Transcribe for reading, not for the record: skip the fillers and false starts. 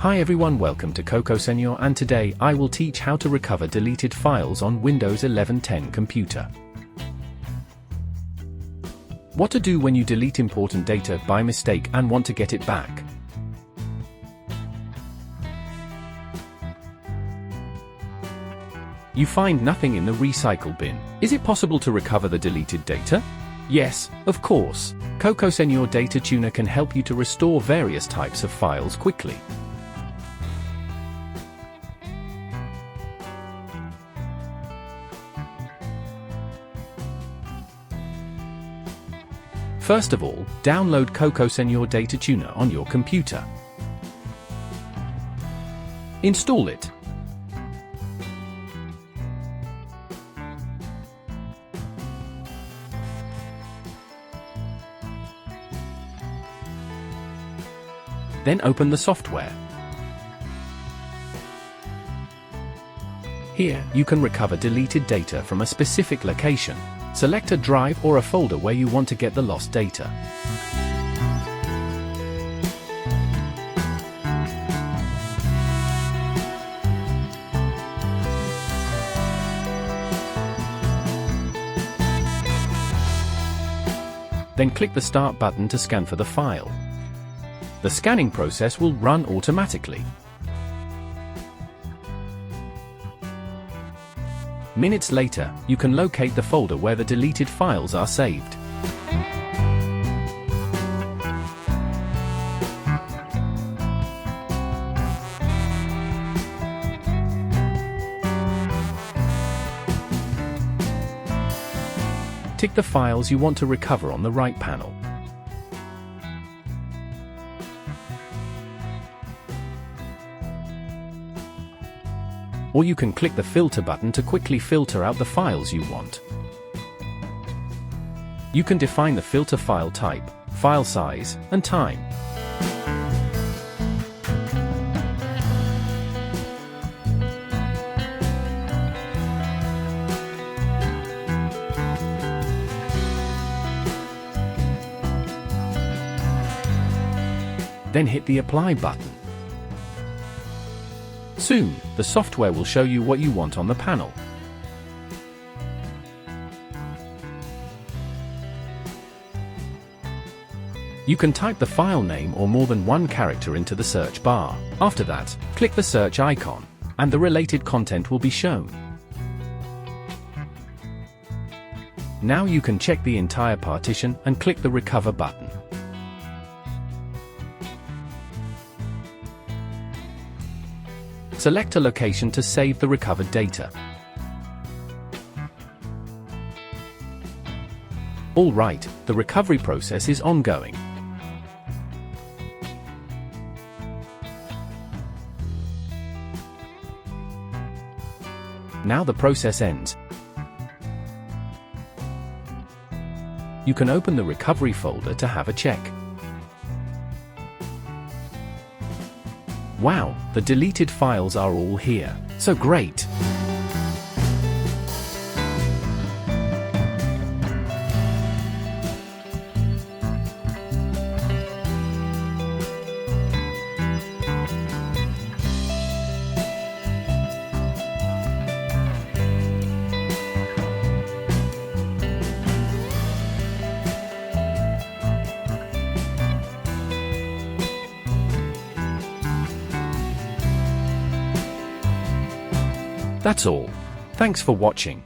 Hi everyone, welcome to Cocosenor, and today I will teach how to recover deleted files on Windows 11 computer. What to do when you delete important data by mistake and want to get it back. You find nothing in the recycle bin. Is it possible to recover the deleted data? Yes, of course. Cocosenor Data Tuner can help you to restore various types of files quickly. First of all, download Cocosenor Data Tuner on your computer. Install it. Then open the software. Here, you can recover deleted data from a specific location. Select a drive or a folder where you want to get the lost data. Then click the Start button to scan for the file. The scanning process will run automatically. Minutes later, you can locate the folder where the deleted files are saved. Tick the files you want to recover on the right panel. Or you can click the Filter button to quickly filter out the files you want. You can define the filter file type, file size, and time. Then hit the Apply button. Soon, the software will show you what you want on the panel. You can type the file name or more than one character into the search bar. After that, click the search icon, and the related content will be shown. Now you can check the entire partition and click the Recover button. Select a location to save the recovered data. All right, the recovery process is ongoing. Now the process ends. You can open the recovery folder to have a check. Wow, the deleted files are all here. So great! That's all. Thanks for watching.